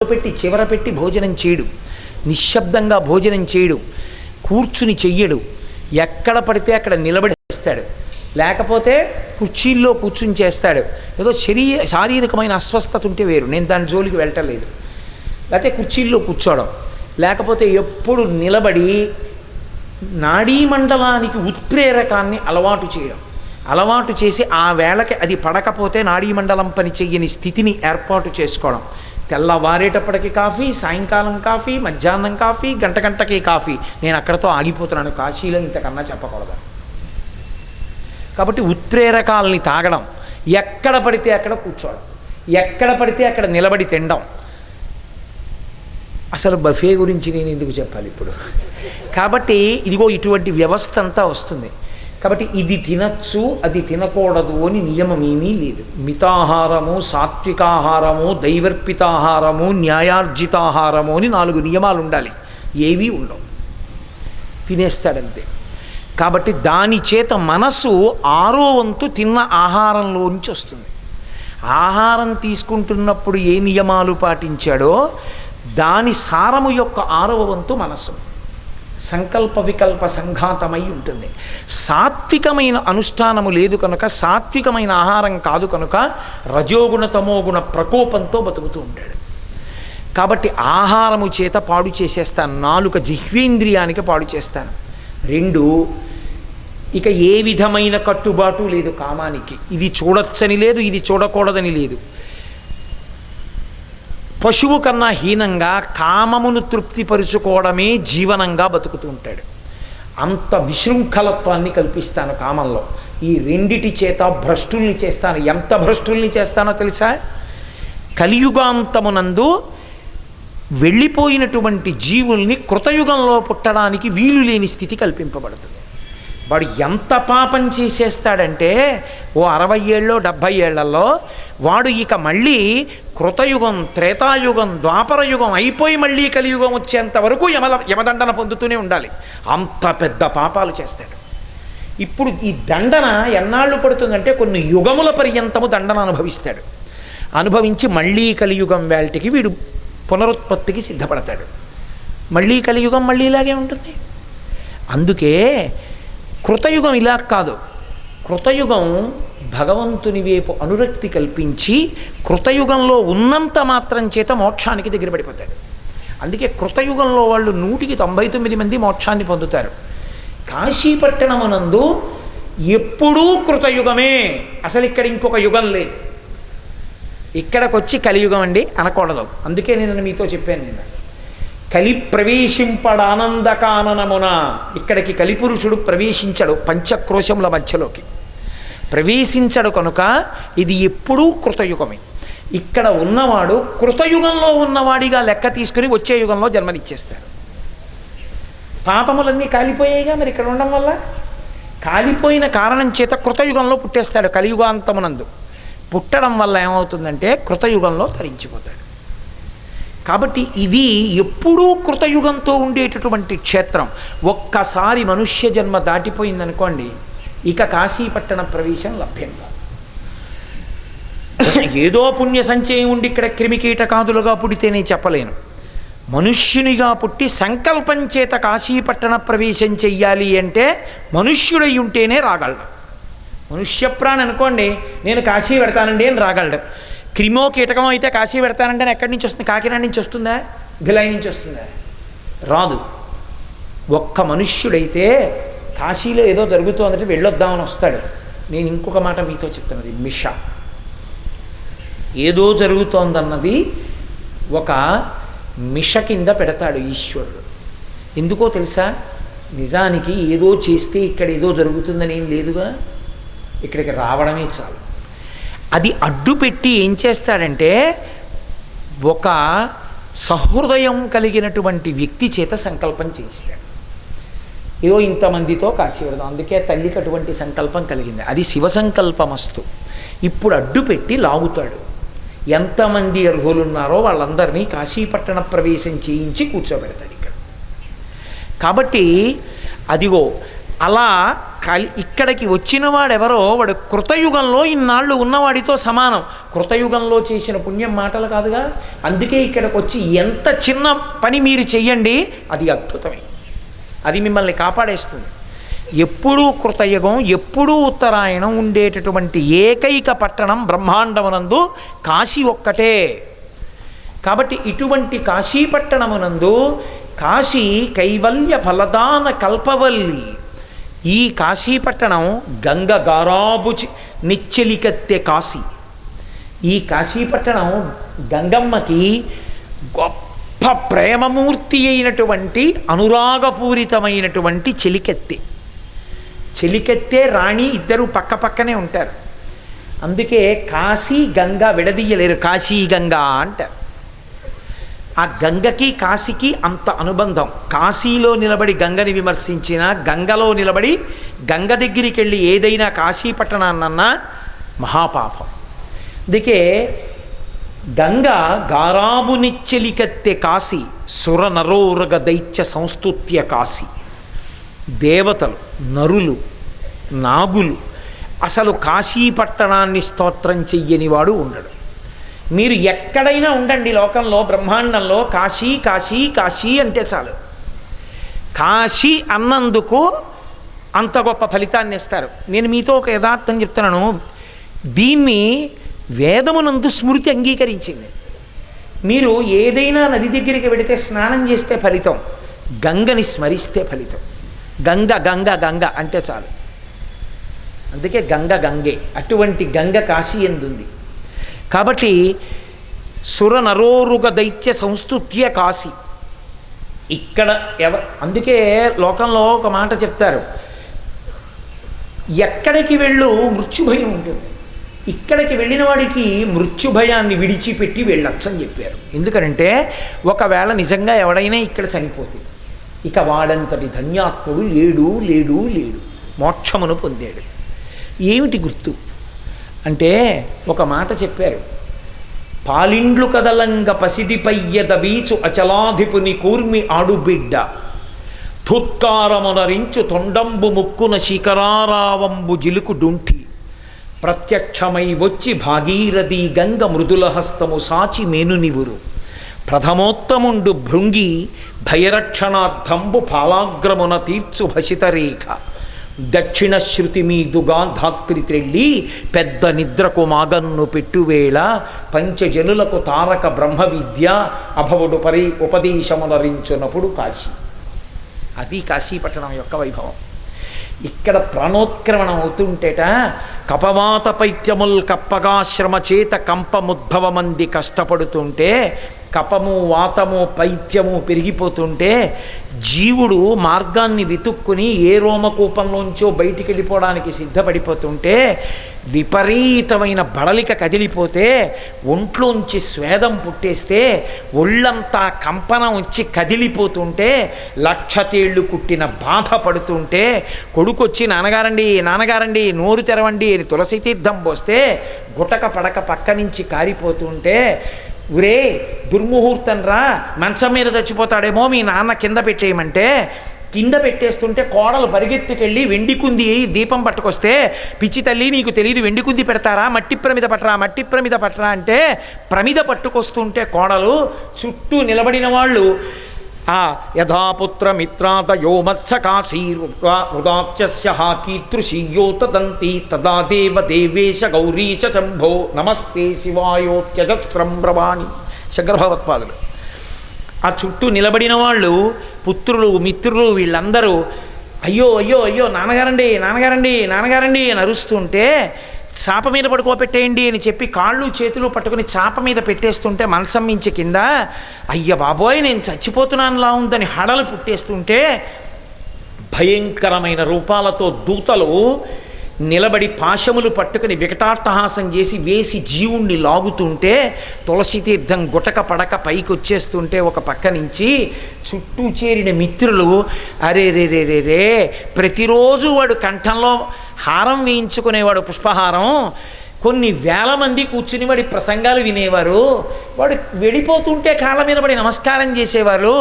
పెట్టి చివర పెట్టి భోజనం చేయడు, నిశ్శబ్దంగా భోజనం చేయడు, కూర్చుని చెయ్యడు, ఎక్కడ పడితే అక్కడ నిలబడి చేస్తాడు, లేకపోతే కుర్చీల్లో కూర్చుని చేస్తాడు. ఏదో శారీరకమైన అస్వస్థత ఉంటే వేరు, నేను దాని జోలికి వెళ్ళటలేదు. లేకపోతే కుర్చీల్లో కూర్చోవడం, లేకపోతే ఎప్పుడు నిలబడి నాడీమండలానికి ఉత్ప్రేరకాన్ని అలవాటు చేయడం, అలవాటు చేసి ఆ వేళకి అది పడకపోతే నాడీమండలం పని చెయ్యని స్థితిని ఏర్పాటు చేసుకోవడం. తెల్లవారేటప్పటికి కాఫీ, సాయంకాలం కాఫీ, మధ్యాహ్నం కాఫీ, గంటకి కాఫీ. నేను అక్కడతో ఆగిపోతున్నాను, కాశీలో ఇంతకన్నా చెప్పకూడదు. కాబట్టి ఉత్ప్రేరకాలని తాగడం, ఎక్కడ పడితే అక్కడ కూర్చోవడం, ఎక్కడ పడితే అక్కడ నిలబడి తినడం. అసలు బఫే గురించి నేను ఎందుకు చెప్పాలి ఇప్పుడు? కాబట్టి ఇదిగో ఇటువంటి వ్యవస్థ అంతా వస్తుంది. కాబట్టి ఇది తినచ్చు, అది తినకూడదు అని నియమం ఏమీ లేదు. మితాహారము, సాత్వికాహారము, దైవర్పితాహారము, న్యాయార్జితాహారము అని 4 నియమాలు ఉండాలి. ఏవీ ఉండవు, తినేస్తాడంతే. కాబట్టి దాని చేత మనసు 6వ వంతు తిన్న ఆహారంలోంచి వస్తుంది. ఆహారం తీసుకుంటున్నప్పుడు ఏ నియమాలు పాటించాడో దాని సారము యొక్క 6వ వంతు మనసు సంకల్ప వికల్ప సంఘాతమై ఉంటుంది. సాత్వికమైన అనుష్ఠానము లేదు కనుక, సాత్వికమైన ఆహారం కాదు కనుక రజోగుణ తమోగుణ ప్రకోపంతో బతుకుతూ ఉంటాడు. కాబట్టి ఆహారము చేత పాడు చేసేస్తాను, నాలుక జిహ్వేంద్రియానికి పాడు చేస్తాను. 2, ఇక ఏ విధమైన కట్టుబాటు లేదు కామానికి. ఇది చూడొచ్చని లేదు, ఇది చూడకూడదని లేదు. పశువు కన్నా హీనంగా కామమును తృప్తిపరుచుకోవడమే జీవనంగా బతుకుతూ ఉంటాడు. అంత విశృంఖలత్వాన్ని కల్పిస్తాను కామంలో. ఈ రెండిటి చేత భ్రష్టుల్ని చేస్తాను. ఎంత భ్రష్టుల్ని చేస్తానో తెలుసా? కలియుగాంతమునందు వెళ్ళిపోయినటువంటి జీవుల్ని కృతయుగంలో పుట్టడానికి వీలు లేని స్థితి కల్పింపబడుతుంది. వాడు ఎంత పాపం చేసేస్తాడంటే ఓ 60 ఏళ్ళో 70 ఏళ్లలో వాడు ఇక మళ్ళీ కృతయుగం, త్రేతాయుగం, ద్వాపరయుగం అయిపోయి మళ్ళీ కలియుగం వచ్చేంత వరకు యమదండన పొందుతూనే ఉండాలి. అంత పెద్ద పాపాలు చేస్తాడు. ఇప్పుడు ఈ దండన ఎన్నాళ్ళు పడుతుందంటే కొన్ని యుగముల పర్యంతము దండన అనుభవిస్తాడు. అనుభవించి మళ్ళీ కలియుగం వేల్టికి వీడు పునరుత్పత్తికి సిద్ధపడతాడు. మళ్ళీ కలియుగం మళ్ళీ ఇలాగే ఉంటుంది. అందుకే కృతయుగం ఇలా కాదు. కృతయుగం భగవంతుని వైపు అనురక్తి కల్పించి కృతయుగంలో ఉన్నంత మాత్రం చేత మోక్షానికి దగ్గర పడిపోతాడు. అందుకే కృతయుగంలో వాళ్ళు 199 మంది మోక్షాన్ని పొందుతారు. కాశీపట్టణమునందు ఎప్పుడూ కృతయుగమే, అసలు ఇక్కడ ఇంకొక యుగం లేదు. ఇక్కడికి వచ్చి కలియుగం అండి అనకూడదు. అందుకే నేను మీతో చెప్పాను, నిన్న కలి ప్రవేశింపడానందకాననమున, ఇక్కడికి కలిపురుషుడు ప్రవేశించడు, పంచక్రోశముల మధ్యలోకి ప్రవేశించడు కనుక ఇది ఎప్పుడూ కృతయుగమే. ఇక్కడ ఉన్నవాడు కృతయుగంలో ఉన్నవాడిగా లెక్క తీసుకుని వచ్చే యుగంలో జన్మనిచ్చేస్తాడు. పాపములన్నీ కాలిపోయాయిగా మరి ఇక్కడ ఉండడం వల్ల. కాలిపోయిన కారణం చేత కృతయుగంలో పుట్టేస్తాడు. కలియుగాంతమునందు పుట్టడం వల్ల ఏమవుతుందంటే కృతయుగంలో తరించిపోతాడు. కాబట్టి ఇది ఎప్పుడూ కృతయుగంతో ఉండేటటువంటి క్షేత్రం. ఒక్కసారి మనుష్య జన్మ దాటిపోయిందనుకోండి, ఇక కాశీపట్టణ ప్రవేశం లభ్యం కాదు. ఏదో పుణ్య సంచయం ఉండి ఇక్కడ క్రిమికీటకాదులుగా పుడితేనే చెప్పలేను. మనుష్యునిగా పుట్టి సంకల్పం చేత కాశీపట్టణ ప్రవేశం చెయ్యాలి అంటే మనుష్యుడై ఉంటేనే రాగలడు. మనుష్యప్రాణి అనుకోండి, నేను కాశీ పెడతానండి అని రాగలడు. క్రిమో కీటకమో అయితే కాశీ పెడతానంటే ఎక్కడి నుంచి వస్తుంది? కాకినాడ నుంచి వస్తుందా? భిలాయి నుంచి వస్తుందా? రాదు. ఒక్క మనుష్యుడైతే కాశీలో ఏదో జరుగుతుందంటే వెళ్ళొద్దామని వస్తాడు. నేను ఇంకొక మాట మీతో చెప్తున్నది, మిష ఏదో జరుగుతోందన్నది ఒక మిష కింద పెడతాడు ఈశ్వరుడు. ఎందుకో తెలుసా? నిజానికి ఏదో చేస్తే ఇక్కడ ఏదో జరుగుతుందని ఏం లేదుగా, ఇక్కడికి రావడమే చాలు. అది అడ్డుపెట్టి ఏం చేస్తాడంటే ఒక సహృదయం కలిగినటువంటి వ్యక్తి చేత సంకల్పం చేయిస్తాడు. ఏదో ఇంతమందితో కాశీ వెళదాం, అందుకే తల్లికి అటువంటి సంకల్పం కలిగింది. అది శివ సంకల్పమస్తు. ఇప్పుడు అడ్డుపెట్టి లాగుతాడు. ఎంతమంది అర్హులున్నారో వాళ్ళందరినీ కాశీపట్టణ ప్రవేశం చేయించి కూర్చోబెడతాడు ఇక్కడ. కాబట్టి అదిగో అలా ఇక్కడికి వచ్చిన వాడెవరో వాడు కృతయుగంలో ఇన్నాళ్ళు ఉన్నవాడితో సమానం. కృతయుగంలో చేసిన పుణ్యం మాటలు కాదుగా. అందుకే ఇక్కడికి వచ్చి ఎంత చిన్న పని మీరు చెయ్యండి, అది అద్భుతమే, అది మిమ్మల్ని కాపాడేస్తుంది. ఎప్పుడూ కృతయుగం, ఎప్పుడూ ఉత్తరాయణం ఉండేటటువంటి ఏకైక పట్టణం బ్రహ్మాండమునందు కాశీ ఒక్కటే. కాబట్టి ఇటువంటి కాశీపట్టణమునందు కాశీ కైవల్య ఫలదాన కల్పవల్లి. ఈ కాశీపట్టణం గంగ గారాబు నిచ్చెలికెత్తే కాశీ. ఈ కాశీపట్టణం గంగమ్మకి గొప్ప ప్రేమమూర్తి అయినటువంటి అనురాగపూరితమైనటువంటి చెలికెత్తే. చెలికెత్తే రాణి ఇద్దరు పక్క పక్కనే ఉంటారు. అందుకే కాశీ గంగ విడదీయలేరు, కాశీ గంగా అంటారు. ఆ గంగకి కాశీకి అంత అనుబంధం. కాశీలో నిలబడి గంగని విమర్శించిన, గంగలో నిలబడి గంగ దగ్గరికి వెళ్ళి ఏదైనా కాశీ పట్టణాన్నన్నా మహాపాపం. అందుకే గంగ గారాబు నిచ్చెలికెత్తే కాశీ, సుర నరోరగ దైత్య సంస్తుత్య కాశీ. దేవతలు, నరులు, నాగులు అసలు కాశీ పట్టణాన్ని స్తోత్రం చెయ్యనివాడు ఉండడు. మీరు ఎక్కడైనా ఉండండి లోకంలో, బ్రహ్మాండంలో కాశీ కాశీ కాశీ అంటే చాలు. కాశీ అన్నందుకు అంత గొప్ప ఫలితాన్ని ఇస్తారు. నేను మీతో ఒక యథార్థం చెప్తున్నాను. దీన్ని వేదమునందు స్మృతి అంగీకరించింది. మీరు ఏదైనా నది దగ్గరికి వెడితే స్నానం చేస్తే ఫలితం, గంగని స్మరిస్తే ఫలితం. గంగ గంగ గంగ అంటే చాలు. అందుకే గంగ గంగే. అటువంటి గంగ కాశీ ఎందుంది. కాబట్టి సుర నరోరుగ దైత్య సంస్తుత్య కాశీ. ఇక్కడ అందుకే లోకంలో ఒక మాట చెప్తారు, ఎక్కడికి వెళ్ళు మృత్యుభయం ఉంటుంది, ఇక్కడికి వెళ్ళిన వాడికి మృత్యుభయాన్ని విడిచిపెట్టి వెళ్ళొచ్చని చెప్పారు. ఎందుకంటే ఒకవేళ నిజంగా ఎవడైనా ఇక్కడ చనిపోతే ఇక వాడంతటి ధన్యాత్ముడు లేడు లేడు లేడు, మోక్షమును పొందాడు. ఏమిటి గుర్తు అంటే ఒక మాట చెప్పారు, పాలిండ్లు కదలంగ పసిడిపయ్యద వీచు అచలాధిపుని కూర్మి ఆడుబిడ్డ, ధుత్కారమునరించు తొండంబు ముక్కున శిఖరారావంబు జిలుకు డుంఠి, ప్రత్యక్షమై వచ్చి భాగీరథి గంగ మృదుల హస్తము సాచి మేనునివురు, ప్రథమోత్తముండు భృంగి భయరక్షణార్థంబు పాలాగ్రమున తీర్చు భసితరేఖ, దక్షిణ శృతి మీదుగా ధాత్రి త్రెళ్ళి పెద్ద నిద్రకు మాగన్ను పెట్టువేళ, పంచజనులకు తారక బ్రహ్మ విద్య అభవుడు ఉపదేశమునరించునప్పుడు కాశీ. అది కాశీపట్టణం యొక్క వైభవం. ఇక్కడ ప్రాణోత్క్రమణం అవుతుంటేట కపవాత పైత్యముల్ కప్పగాశ్రమ చేత కంపముద్భవమంది కష్టపడుతుంటే, కపము వాతము పైత్యము పెరిగిపోతుంటే జీవుడు మార్గాన్ని వెతుక్కుని ఏ రోమకూపంలోంచో బయటికి వెళ్ళిపోవడానికి సిద్ధపడిపోతుంటే, విపరీతమైన బడలిక కదిలిపోతే, ఒంట్లోంచి స్వేదం పుట్టేస్తే, ఒళ్ళంతా కంపనం వచ్చి కదిలిపోతుంటే, లక్ష తేళ్లు కుట్టిన బాధ పడుతుంటే, కొడుకొచ్చి నాన్నగారండి నాన్నగారండి నోరు తెరవండి అని తులసి తీర్థం పోస్తే గుటక పడక పక్క నుంచి కారిపోతుంటే, ఉరే దుర్ముహూర్తం రా, మంచం మీద చచ్చిపోతాడేమో మీ నాన్న కింద పెట్టేయమంటే కింద పెట్టేస్తుంటే కోడలు పరిగెత్తుకెళ్ళి వెండి కుంది దీపం పట్టుకొస్తే, పిచ్చి తల్లి నీకు తెలియదు వెండి కుంది పెడతారా, మట్టి ప్రమిద పట్టరా మట్టి ప్రమిద పట్టరా అంటే ప్రమిద పట్టుకొస్తుంటే కోడలు చుట్టూ నిలబడిన వాళ్ళు ఆ యథాపుత్ర మిత్రాదయో మత్స కాశీరుదాచ్యస్య కీతృషీయోతదంతి తదా దేవ దేవేశ గౌరీశ శంభో నమస్తే శివాయోత్యజస్రం బ్రవాణి. శంకర భగవత్పాదులు. ఆ చుట్టూ నిలబడిన వాళ్ళు పుత్రులు మిత్రులు వీళ్ళందరూ అయ్యో అయ్యో అయ్యో నాన్నగారండి నాన్నగారండి నాన్నగారండి అని అరుస్తుంటే, చాప మీద పడుకోబెట్టేయండి అని చెప్పి కాళ్ళు చేతులు పట్టుకుని చాప మీద పెట్టేస్తుంటే మంచం మించి కింద అయ్య బాబోయ్ నేను చచ్చిపోతున్నానులా ఉందని హడలు పుట్టేస్తుంటే, భయంకరమైన రూపాలతో దూతలు నిలబడి పాశములు పట్టుకుని వికటాట్టహాసం చేసి వేసి జీవుణ్ణి లాగుతుంటే, తులసి తీర్థం గుటక పడక పైకి వచ్చేస్తుంటే ఒక పక్క నుంచి చుట్టూ చేరిన మిత్రులు అరే రే రే రే రే ప్రతిరోజు వాడు కంఠంలో హారం వేయించుకునేవాడు పుష్పహారం, కొన్ని వేల మంది కూర్చుని వాడి ప్రసంగాలు వినేవారు. వాడు వెళ్ళిపోతుంటే కాళ్ళ మీద పడి నమస్కారం చేసేవారు.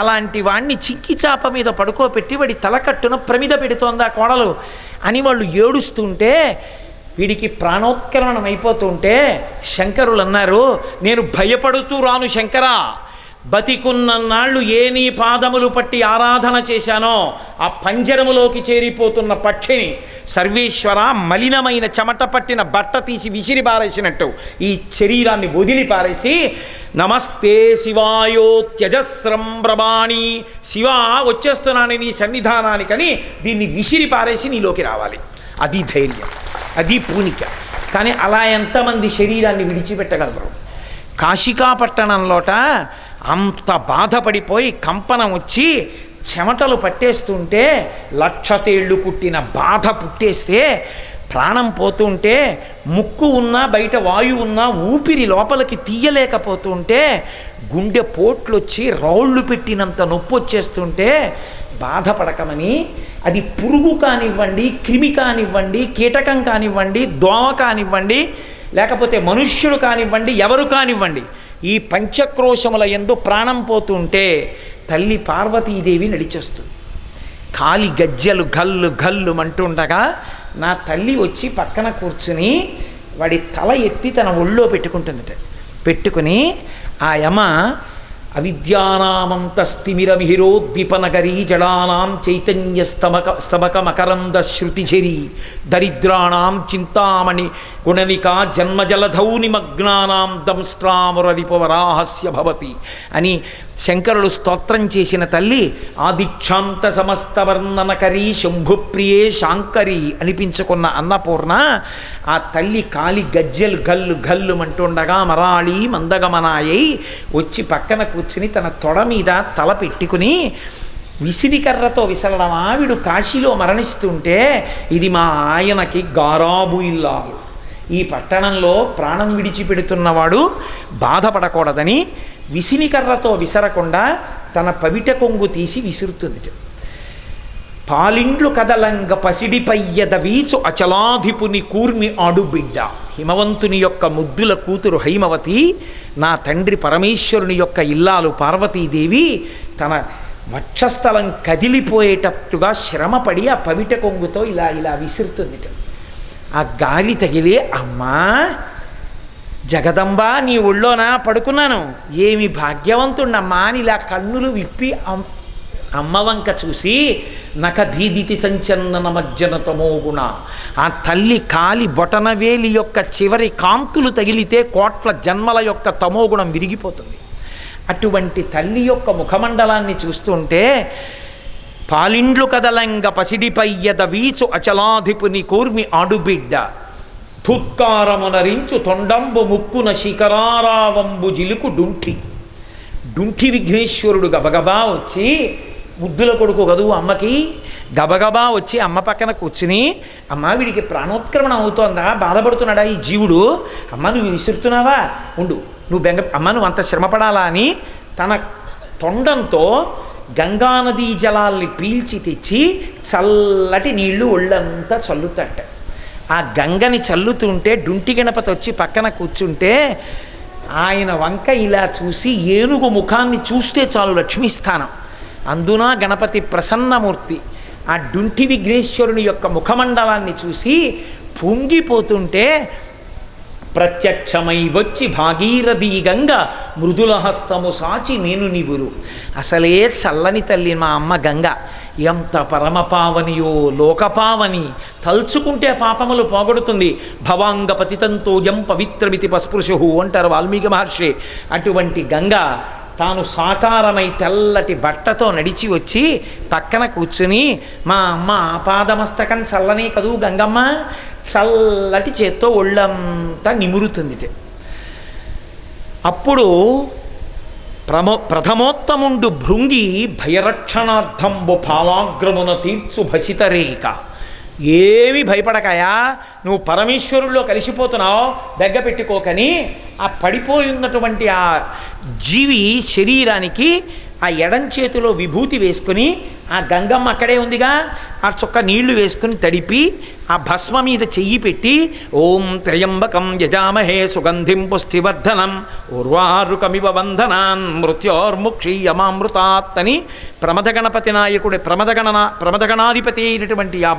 అలాంటి వాడిని చింకి చాప మీద పడుకోబెట్టి వాడి తలకట్టున ప్రమిద పెడుతోంది ఆ కోడలు అని వాళ్ళు ఏడుస్తుంటే, వీడికి ప్రాణోత్కరణం అయిపోతుంటే శంకరులు అన్నారు, నేను భయపడుతూ రాను శంకరా, బతికున్నన్నాళ్ళు ఏ నీ పాదములు పట్టి ఆరాధన చేశానో ఆ పంజరములోకి చేరిపోతున్న పక్షిని సర్వేశ్వర మలినమైన చెమట పట్టిన బట్ట తీసి విసిరి పారేసినట్టు ఈ శరీరాన్ని వదిలి పారేసి, నమస్తే శివాయో త్యజస్రం బ్రవాణి, శివ వచ్చేస్తున్నాను నీ సన్నిధానానికని దీన్ని విసిరి పారేసి నీలోకి రావాలి. అది ధైర్యం, అది పూనిక. కానీ అలా ఎంతమంది శరీరాన్ని విడిచిపెట్టగలరు? కాశికాపట్టణంలోట అంత బాధపడిపోయి కంపనం వచ్చి చెమటలు పట్టేస్తుంటే, లక్ష తేళ్ళు పుట్టిన బాధ పుట్టేస్తే, ప్రాణం పోతుంటే, ముక్కు ఉన్నా బయట వాయువు ఉన్నా ఊపిరి లోపలికి తీయలేకపోతుంటే, గుండె పోట్లొచ్చి రౌళ్ళు పెట్టినంత నొప్పి వచ్చేస్తుంటే బాధపడకమని, అది పురుగు కానివ్వండి, క్రిమి కానివ్వండి, కీటకం కానివ్వండి, దోమ కానివ్వండి, లేకపోతే మనుష్యుడు కానివ్వండి, ఎవరు కానివ్వండి, ఈ పంచక్రోశముల యందు ప్రాణం పోతుంటే తల్లి పార్వతీదేవి నడిచేస్తుంది. కాలి గజ్జలు గల్లు గల్లు అంటుండగా నా తల్లి వచ్చి పక్కన కూర్చుని వాడి తల ఎత్తి తన ఒళ్ళో పెట్టుకుంటుందట. పెట్టుకుని ఆ యమ అవిద్యానామంతస్తిమిరమిహిరోద్దీపనగరీ జడానాం చైతన్యస్తమక మకరంద శృతిఝరీ దరిద్రాణం చింతామణి గుణనికా జన్మజలధౌ నిమగ్నానాం దంస్ట్రామురరిపవరాహస్య భవతి అని శంకరులు స్తోత్రం చేసిన తల్లి ఆదిక్షాంత సమస్త వర్ణనకరీ శంభుప్రియే శాంకరి అనిపించుకున్న అన్నపూర్ణ ఆ తల్లి కాలి గజ్జలు గల్లు గల్లు అంటుండగా మరాళి మందగమనాయై వచ్చి పక్కన కూర్చుని తన తొడ మీద తల పెట్టుకుని, విసిరికర్రతో విసరడం ఆవిడు కాశీలో మరణిస్తుంటే ఇది మా ఆయనకి గారాబు ఇల్లాలు, ఈ పట్టణంలో ప్రాణం విడిచిపెడుతున్నవాడు బాధపడకూడదని విసినికర్రతో విసరకుండా తన పవిట కొంగు తీసి విసురుతుంది. పాలిండ్లు కదలంగ పసిడిపయ్యద వీచు అచలాధిపుని కూర్మి ఆడుబిడ్డ, హిమవంతుని యొక్క ముద్దుల కూతురు హైమవతి, నా తండ్రి పరమేశ్వరుని యొక్క ఇల్లాలు పార్వతీదేవి తన వక్షస్థలం కదిలిపోయేటట్టుగా శ్రమపడి ఆ పవిట కొంగుతో ఇలా ఇలా విసురుతుంది. ఆ గాలి తగిలి, అమ్మా జగదంబా నీ ఒళ్ళోనా పడుకున్నాను, ఏమి భాగ్యవంతుణ్ణమ్మా అని ఇలా కన్నులు విప్పి అమ్మ వంక చూసి నఖధీదితి సంచన్నన మజ్జనతమో గుణ, ఆ తల్లి కాలి బొటనవేలి యొక్క చివరి కాంతులు తగిలితే కోట్ల జన్మల యొక్క తమోగుణం విరిగిపోతుంది. అటువంటి తల్లి యొక్క ముఖమండలాన్ని చూస్తుంటే పాలిండ్లు కదలంగ పసిడిపయ్యద వీచు అచలాధిపుని కూర్మి ఆడుబిడ్డ, ధుత్కారమునరించు తొండంబు ముక్కున శిఖరారావంబు జిలుకు డుంఠి విఘ్నేశ్వరుడు గబగబా వచ్చి, ముద్దుల కొడుకు కదువు అమ్మకి, గబగబా వచ్చి అమ్మ పక్కన కూర్చుని, అమ్మ వీడికి ప్రాణోత్క్రమణ అవుతోందా, బాధపడుతున్నాడా ఈ జీవుడు, అమ్మ నువ్వు విసురుతున్నావా, ఉండు నువ్వు అమ్మ నువ్వు అంత శ్రమపడాలా అని తన తొండంతో గంగానదీ జలాల్ని పీల్చి తెచ్చి చల్లటి నీళ్లు ఒళ్ళంతా చల్లుతట. ఆ గంగని చల్లుతుంటే డుంటి గణపతి వచ్చి పక్కన కూర్చుంటే ఆయన వంక ఇలా చూసి, ఏనుగు ముఖాన్ని చూస్తే చాలు లక్ష్మీస్థానం, అందున గణపతి ప్రసన్నమూర్తి, ఆ డుంటి విఘ్నేశ్వరుని యొక్క ముఖమండలాన్ని చూసి పొంగిపోతుంటే ప్రత్యక్షమై వచ్చి భాగీరథీ గంగ మృదుల హస్తము సాచి నేను నివురు. అసలే చల్లని తల్లి మా అమ్మ గంగ, ఎంత పరమపావనియో లోకపావని, తలుచుకుంటే పాపములు పోగొడుతుంది. భవాంగ పతితంతోయం పవిత్రమితి పస్పృశు అంటారు వాల్మీకి మహర్షి. అటువంటి గంగ తాను సాకారమై తెల్లటి బట్టతో నడిచి వచ్చి పక్కన కూర్చుని, మా అమ్మ ఆపాదమస్తకం చల్లనే కదూ గంగమ్మ, చల్లటి చేత్తో ఒళ్ళంతా నిమురుతుంది. అప్పుడు ప్రథమోత్తముండు భృంగి భయరక్షణార్థంబు పాలాగ్రమున తీర్చు భసితరేక, ఏమి భయపడకాయా, నువ్వు పరమేశ్వరుల్లో కలిసిపోతున్నావు, బెగ్గ పెట్టుకోకని ఆ పడిపోయి ఉన్నటువంటి ఆ జీవి శరీరానికి ఆ ఎడం చేతిలో విభూతి వేసుకుని ఆ గంగమ్మ అక్కడే ఉందిగా, ఆ చుక్క నీళ్లు వేసుకుని తడిపి ఆ భస్మ మీద చెయ్యి పెట్టి ఓం త్రయంబకం యజామహే సుగంధిం పుష్టివర్ధనం ఉర్వారుకమివ బంధనాన్ మృత్యోర్ముక్షీయమామృతాత్ అని ప్రమథ గణపతి నాయకుడి ప్రమథగణాధిపతి అయినటువంటి ఆ